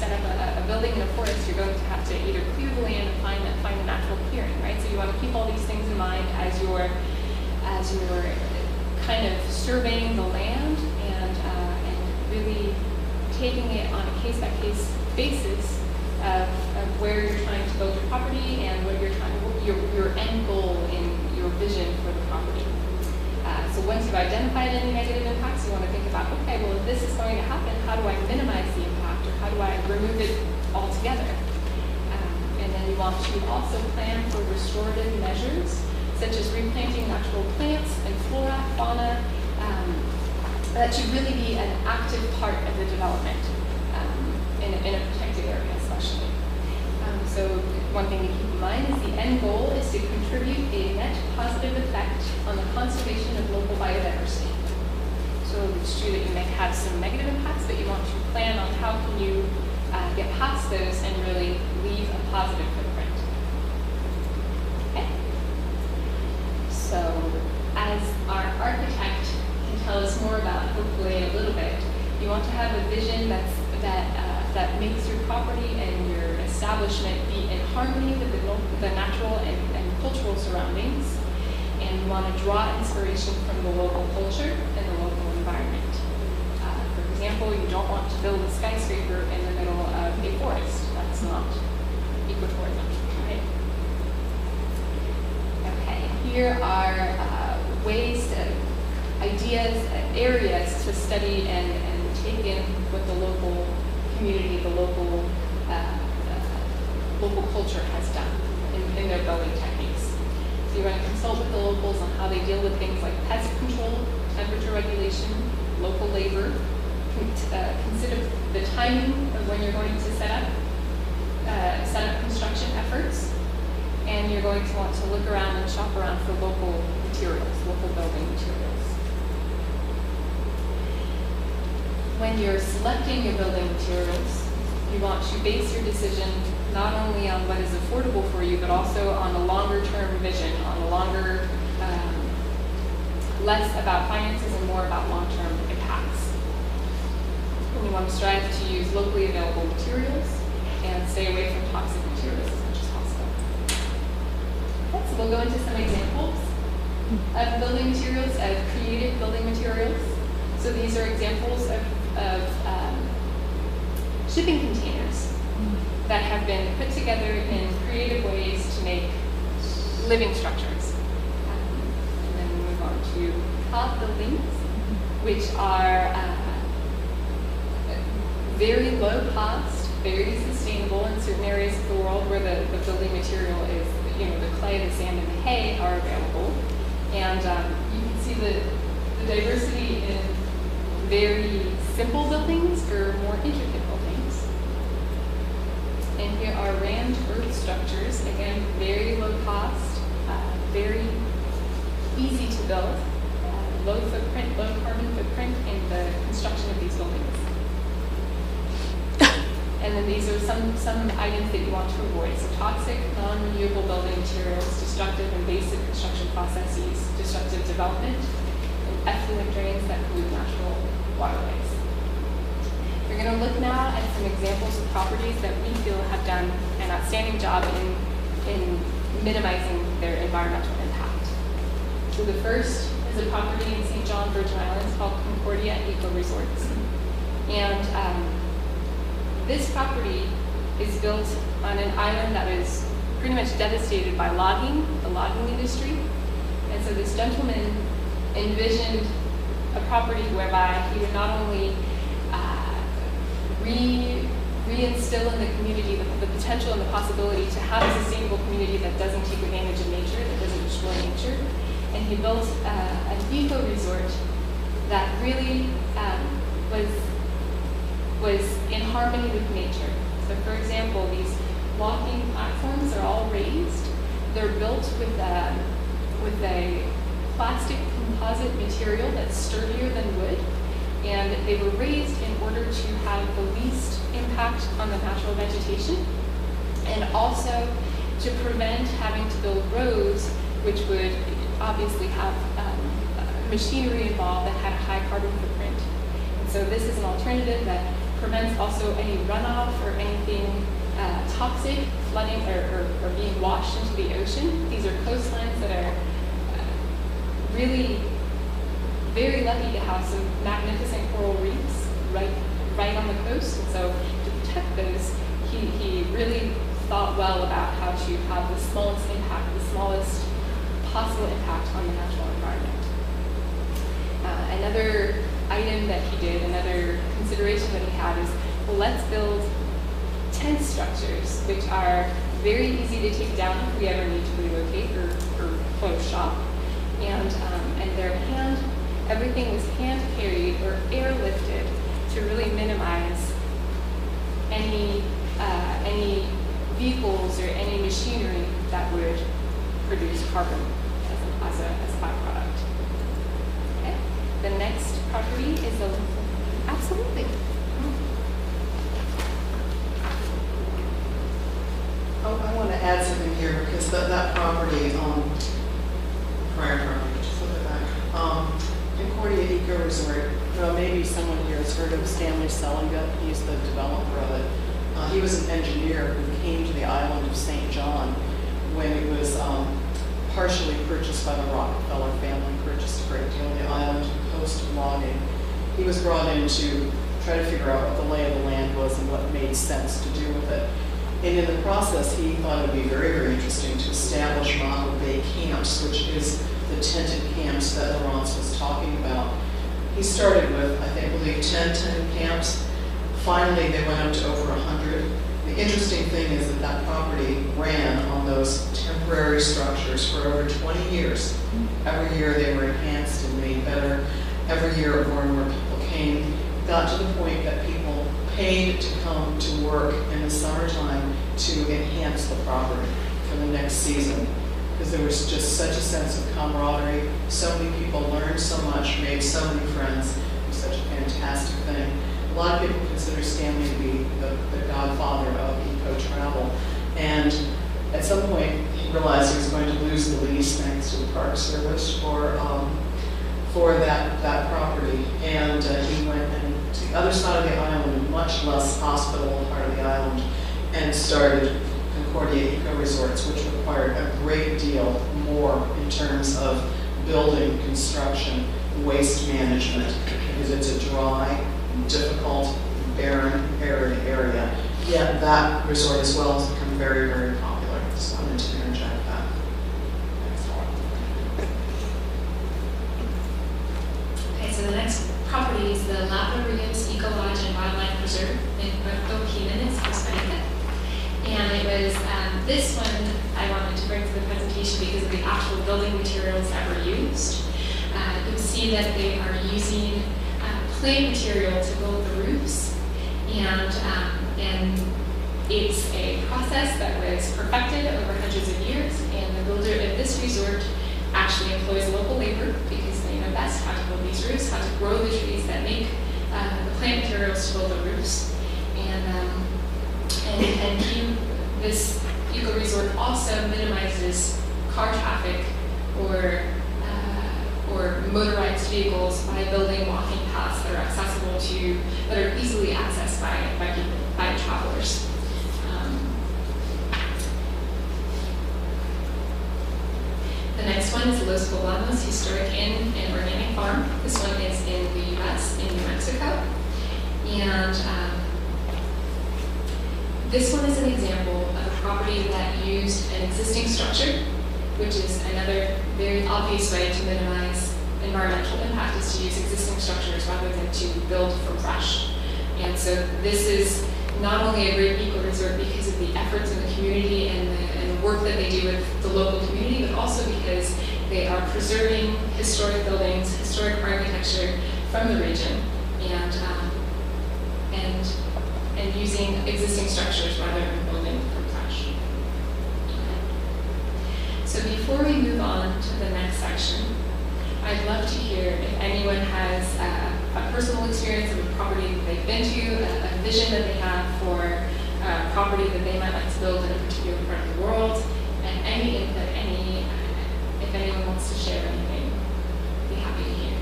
set up a building in a forest, you're going to have to either clear the land or find a natural clearing, right? So you want to keep all these things in mind as you're kind of surveying the land and really taking it on a case-by-case basis of where you're trying to build your property and what you're trying to, your end goal in your vision for the property. So once you've identified any negative impacts, you want to think about, okay, well, if this is going to happen, how do I minimize the impact, or how do I remove it altogether? And then you want to also plan for restorative measures, such as replanting natural plants and flora, fauna. That should really be an active part of the development in a protected area, especially. So one thing to keep in mind is the end goal is to contribute a net positive effect on the conservation of local biodiversity. So it's true that you may have some negative impacts, but you want to plan on how can you get past those and really leave a positive footprint. Okay. So as our architect can tell us more about, hopefully a little bit, you want to have a vision that makes your property and your establishment be in harmony with the natural and cultural surroundings, and you want to draw inspiration from the local culture and the local environment. For example, you don't want to build a skyscraper in the middle of a forest. That's not ecotourism, right? Okay, here are ideas, areas to study and take in what the local community, the local culture has done in their building techniques. So you want to consult with the locals on how they deal with things like pest control, temperature regulation, local labor. Consider the timing of when you're going to set up construction efforts, and you're going to want to look around and shop around for local materials, local building materials. When you're selecting your building materials, you want to base your decision not only on what is affordable for you, but also on a longer-term vision, on a longer, less about finances and more about long-term impacts. And you want to strive to use locally available materials and stay away from toxic materials as much as possible. Okay, so we'll go into some examples of building materials, of creative building materials. So these are examples of shipping containers that have been put together in creative ways to make living structures. And then we move on to pod buildings, which are very low cost, very sustainable in certain areas of the world where the building material is, the clay, the sand, and the hay are available. And you can see the diversity in very simple buildings or more intricate buildings. And here are rammed earth structures, again, very low cost, very easy to build, low footprint, low carbon footprint in the construction of these buildings. And then these are some items that you want to avoid. So toxic, non-renewable building materials, destructive and basic construction processes, destructive development, and effluent drains that pollute natural waterways. We're going to look now at some examples of properties that we feel have done an outstanding job in minimizing their environmental impact. So the first is a property in St. John, Virgin Islands called Concordia Eco Resorts. And this property is built on an island that is pretty much devastated by logging, the logging industry. And so this gentleman envisioned a property whereby he would not only reinstill in the community the potential and the possibility to have a sustainable community that doesn't take advantage of nature, that doesn't destroy nature, and he built an eco resort that really was in harmony with nature. So for example, these walking platforms are all raised. They're built with a plastic composite material that's sturdier than wood, and they were raised in order to have the least impact on the natural vegetation, and also to prevent having to build roads, which would obviously have machinery involved that had a high carbon footprint. And so this is an alternative that prevents also any runoff or anything toxic flooding or being washed into the ocean. These are coastlines that are really very lucky to have some magnificent coral reefs right on the coast. And so to protect those, he really thought well about how to have the smallest impact, the smallest possible impact on the natural environment. Another item that he did, another consideration that he had is, well, let's build tent structures, which are very easy to take down if we ever need to relocate or close shop. And everything was hand carried or airlifted to really minimize any vehicles or any machinery that would produce carbon as a byproduct. Okay. The next property is absolutely. I want to add something here because that property, prior property, just look at that, Concordia Eco Resort. Maybe someone here has heard of Stanley Selingut. He's the developer of it. He was an engineer who came to the island of St. John when it was partially purchased by the Rockefeller family, purchased a great deal of the island post-logging. He was brought in to try to figure out what the lay of the land was and what made sense to do with it. And in the process, he thought it would be very, very interesting to establish Mojave Bay camps, which is the tented camps that Laurence was talking about. He started with, I believe 10 tented camps. Finally, they went up to over 100. The interesting thing is that property ran on those temporary structures for over 20 years. Every year they were enhanced and made better. Every year more and more people came. Got to the point that people paid to come to work in the summertime to enhance the property for the next season. Because there was just such a sense of camaraderie. So many people learned so much, made so many friends. It was such a fantastic thing. A lot of people consider Stanley to be the godfather of eco-travel. And at some point, he realized he was going to lose the lease thanks to the Park Service for that property. And he went to the other side of the island, a much less hospitable part of the island, and started Concordia Eco Resorts, which required a great deal more in terms of building, construction, waste management, because it's a dry, difficult, barren, arid area. Yet that resort as well has become very, very popular. So I wanted to interject that. Okay, so the next property is the La Rios Eco Lodge and Wildlife Preserve in Puerto Jimenez, Costa Rica. And it was this one I wanted to bring to the presentation because of the actual building materials that were used. You can see that they are using clay material to build the roofs, and it's a process that was perfected over hundreds of years. And the builder of this resort actually employs local labor because they know best how to build these roofs, how to grow the trees that make the plant materials to build the roofs. This eco resort also minimizes car traffic or motorized vehicles by building walking paths that are accessible that are easily accessed by travelers. The next one is Los Poblanos Historic Inn and Organic Farm. This one is in the U.S., in New Mexico. And this one is an example of a property that used an existing structure, which is another very obvious way to minimize environmental impact, is to use existing structures rather than to build from fresh. And so this is not only a great eco resort because of the efforts of the community and the work that they do with the local community, but also because they are preserving historic buildings, historic architecture from the region, and using existing structures rather than building from fresh. So before we move on to the next section, I'd love to hear if anyone has a personal experience of a property that they've been to, a vision that they have for a property that they might like to build in a particular part of the world, and any input, if anyone wants to share anything, I'd be happy to hear.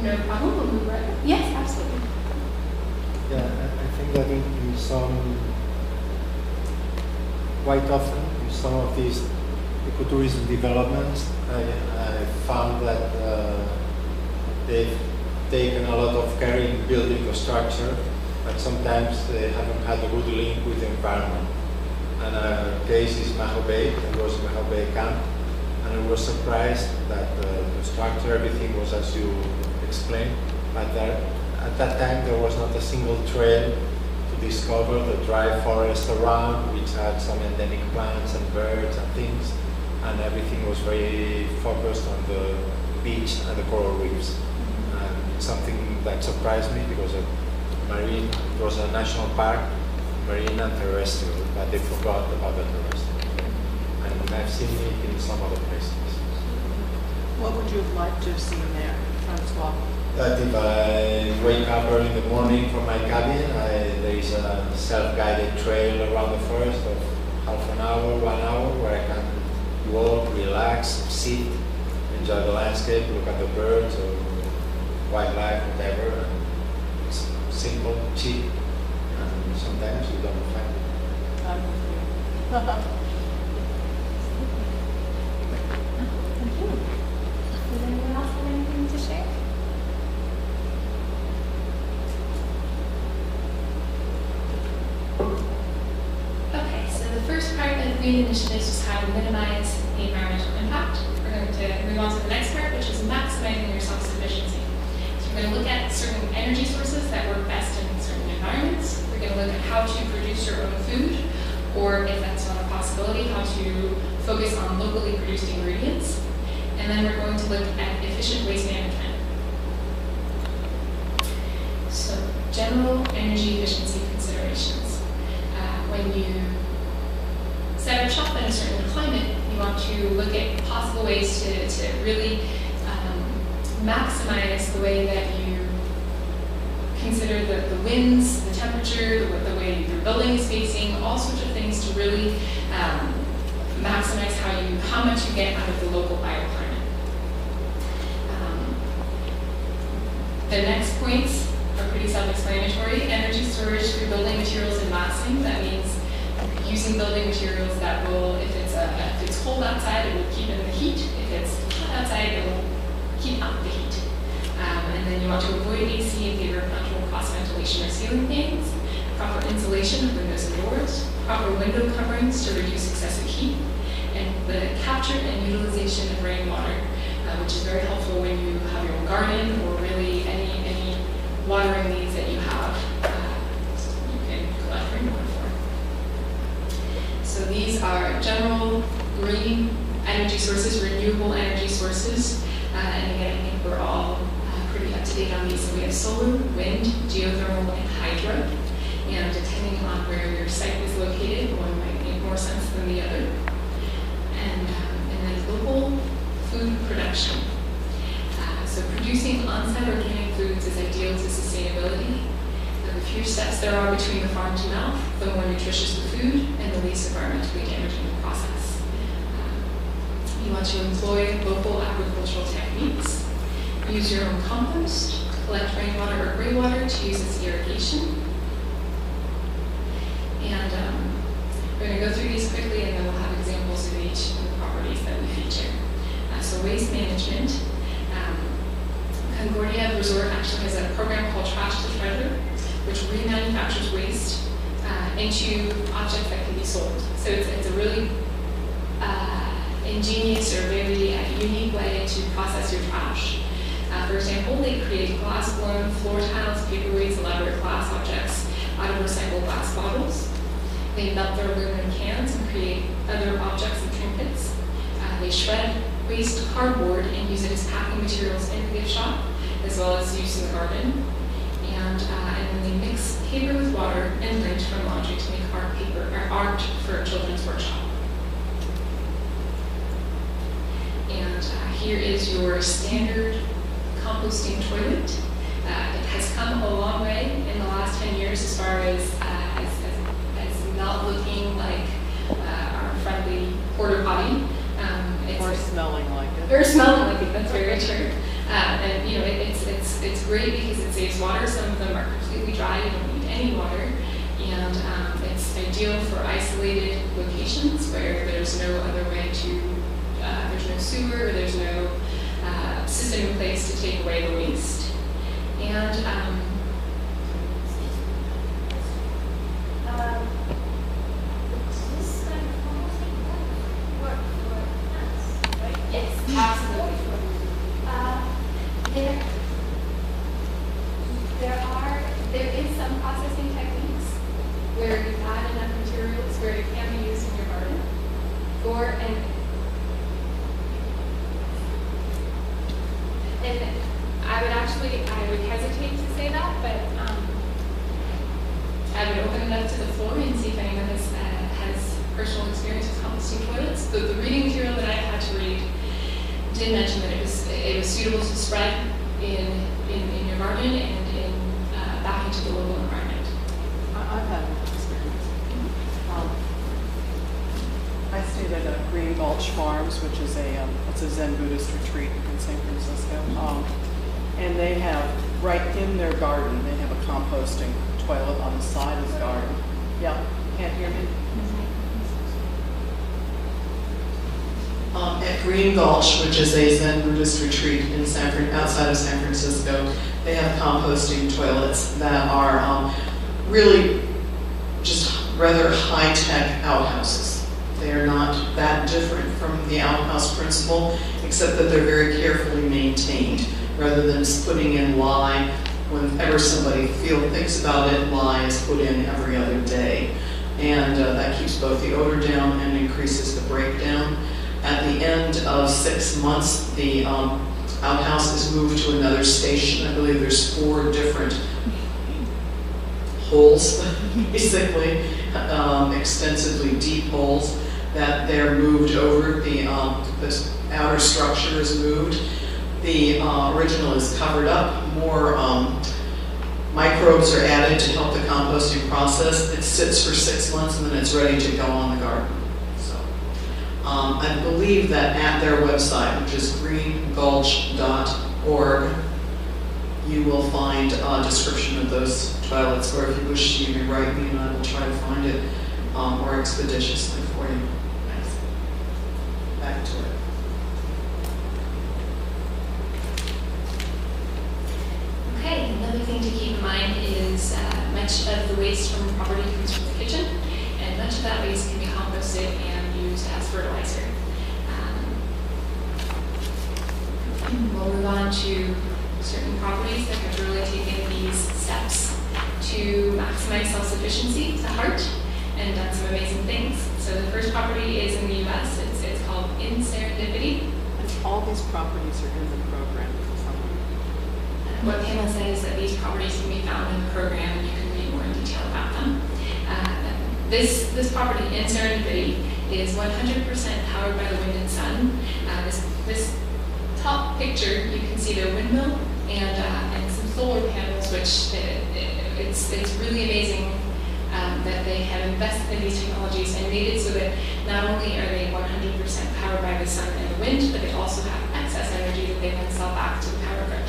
No problem, we'll move right. Yes, absolutely. Yeah, I think that in some, quite often, in some of these ecotourism developments, I found that they've taken a lot of care in building the structure, but sometimes they haven't had a good link with the environment. And our case is Maho Bay. I was in Maho Bay camp, and I was surprised that the structure, everything was as you explained, but at that time there was not a single trail to discover the dry forest around, which had some endemic plants and birds and things, and everything was very focused on the beach and the coral reefs. And it's something that surprised me because marine, it was a national park, marine and terrestrial, but they forgot about the terrestrial. And I've seen it in some other places. What would you have liked to have seen there, Francois? That if I wake up early in the morning from my cabin, there is a self-guided trail around the forest of half an hour, 1 hour, where I can walk, relax, sit, enjoy the landscape, look at the birds or wildlife, whatever. And it's simple, cheap, and sometimes you don't find it. I'm with you. Thank you. Does anyone else have anything to share? Okay, so the first part of the green initiatives is how to minimize the environmental impact. We're going to move on to the next part, which is maximizing your self-sufficiency. So we're going to look at certain energy sources that work best in certain environments. We're going to look at how to produce your own food, or if that's not a possibility, how to focus on locally produced ingredients. And then we're going to look at efficient waste management. So, general energy efficiency considerations. When you set up shop in a certain climate, you want to look at possible ways to really maximize the way that you consider the winds, the temperature, the way your building is facing, all sorts of things to really maximize how much you get out of the local bioclimate. The next points are pretty self-explanatory. Energy storage through building materials and massing. That means using building materials that will, if it's cold outside, it will keep in the heat. If it's hot outside, it will keep out the heat. And then you want to avoid AC in favor of natural cross ventilation or ceiling fans, proper insulation of windows and doors, proper window coverings to reduce excessive heat, and the capture and utilization of rainwater, which is very helpful when you have your own garden or really any watering needs that you have, you can collect rainwater for. So these are general green energy sources, renewable energy sources, and again, I think we're all pretty up to date on these. So we have solar, wind, geothermal, and hydro. And depending on where your site is located, one might make more sense than the other. And then local food production. So producing on-site organic foods is ideal to sustainability. The fewer steps there are between the farm to mouth, the more nutritious the food and the least environmentally damaging the process. You want to employ local agricultural techniques. Use your own compost, collect rainwater or gray water to use as irrigation. And we're going to go through these quickly and then we'll have examples of each of the properties that we feature. So waste management. Concordia Resort actually has a program called Trash to Treasure, which remanufactures waste into objects that can be sold. So it's a really ingenious or very unique way to process your trash. For example, they create glass-blown floor tiles, paperweights, elaborate glass objects out of recycled glass bottles. They melt their aluminum cans and create other objects and trinkets. They shred waste cardboard and use it as packing materials in the gift shop, as well as use in the garden. And then they mix paper with water and lint from laundry to make art for a children's workshop. And here is your standard composting toilet. It has come a long way in the last 10 years as far as not looking like our friendly porta potty. Or smelling like it. Or smelling like it, that's very true. And it's it's great because it saves water. Some of them are completely dry, you don't need any water. And it's ideal for isolated locations where there's no other way to, there's no sewer, or there's no system in place to take away the waste. And This kind of composting work for plants, right? Yes, absolutely. There is some processing techniques where you add enough materials where it can be used in your garden. And I would hesitate to say that, but I would open it up to the floor and see if anyone has personal experience with composting toilets. The reading material that I had to read did mention that it was suitable to spread in your garden and back into the local environment. I've had experience. I stayed at Green Gulch Farms, which is it's a Zen Buddhist retreat in San Francisco. And they have, right in their garden, they have a composting toilet on the side of the garden. Yeah, can't hear me? At Green Gulch, which is a Zen Buddhist retreat in outside of San Francisco, they have composting toilets that are really just rather high-tech outhouses. They are not that different from the outhouse principle, except that they're very carefully maintained, rather than just putting in lye whenever somebody thinks about it. Lye is put in every other day, and that keeps both the odor down and increases the breakdown. At the end of 6 months, the outhouse is moved to another station. I believe there's 4 different holes, basically, extensively deep holes, that they're moved over. The outer structure is moved. The original is covered up. More microbes are added to help the composting process. It sits for 6 months and then it's ready to go on the garden. So I believe that at their website, which is greengulch.org, you will find a description of those toilets, or if you wish, you may write me and I will try to find it more expeditiously for you. Thanks. Back to it. Okay, another thing to keep in mind is much of the waste from the property comes from the kitchen, and much of that waste can be composted and used as fertilizer. We'll move on to certain properties that have really taken these steps to maximize self-sufficiency to heart and done some amazing things. So the first property is in the US. It's called In Serendipity. And all these properties are in the program. What Pamela said is that these properties can be found in the program and you can read more in detail about them. This property in Serendipity is 100% powered by the wind and sun. This top picture, you can see their windmill and some solar panels, which it's really amazing that they have invested in these technologies and made it so that not only are they 100% powered by the sun and the wind, but they also have excess energy that they can sell back to the power grid.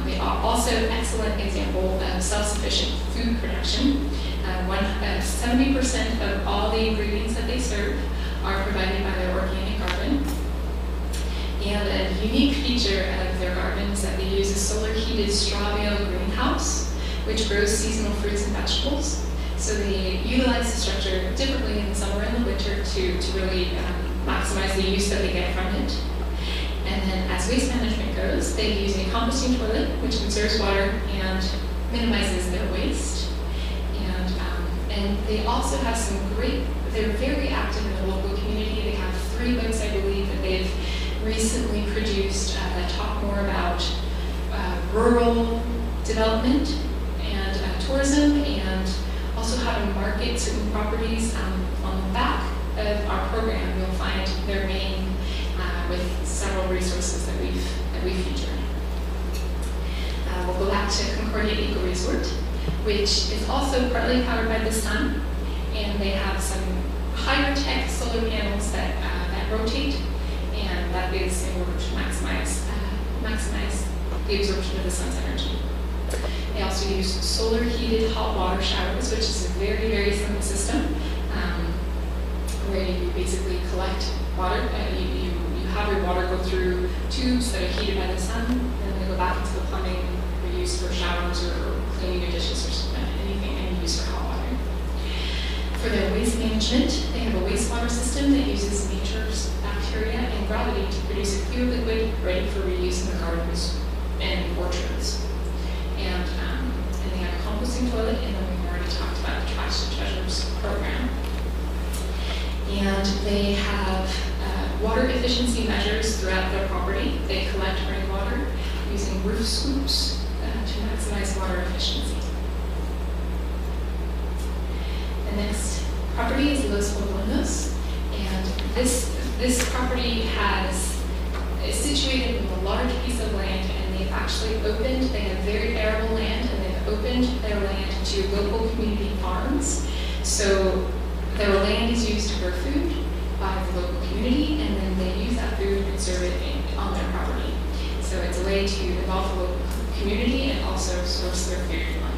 They are also an excellent example of self-sufficient food production. 70% of all the ingredients that they serve are provided by their organic garden. And a unique feature of their garden is that they use a solar-heated straw bale greenhouse, which grows seasonal fruits and vegetables. So they utilize the structure differently in the summer and the winter to really maximize the use that they get from it. And then as waste management goes, they use a composting toilet, which conserves water and minimizes their waste. And they also have some they're very active in the local community. They have 3 books, I believe, that they've recently produced that talk more about rural development and tourism, and also how to market certain properties. On the back of our program, you'll find their name with several resources that we've featured. We'll go back to Concordia Eco Resort, which is also partly powered by the sun, and they have some higher tech solar panels that rotate, and that is in order to maximize the absorption of the sun's energy. They also use solar heated hot water showers, which is a very, very simple system, where you basically collect water. You have your water go through tubes that are heated by the sun, and they go back into the plumbing for use for showers or cleaning your dishes or anything, and use for hot water. For their waste management, they have a wastewater system that uses nature's bacteria and gravity to produce a clear liquid ready for reuse in the gardens and orchards. And they have a composting toilet, and then we've already talked about the Trash to Treasures program. And they have water efficiency measures throughout their property. They collect rainwater using roof scoops to maximize water efficiency. The next property is Los Poblanos, and this property is situated in a large piece of land, and they've actually opened, they have very arable land, and they've opened their land to local community farms. So their land is used to grow food by the local community, and then they use that food and serve it on their property. So it's a way to involve the local community and also source their food on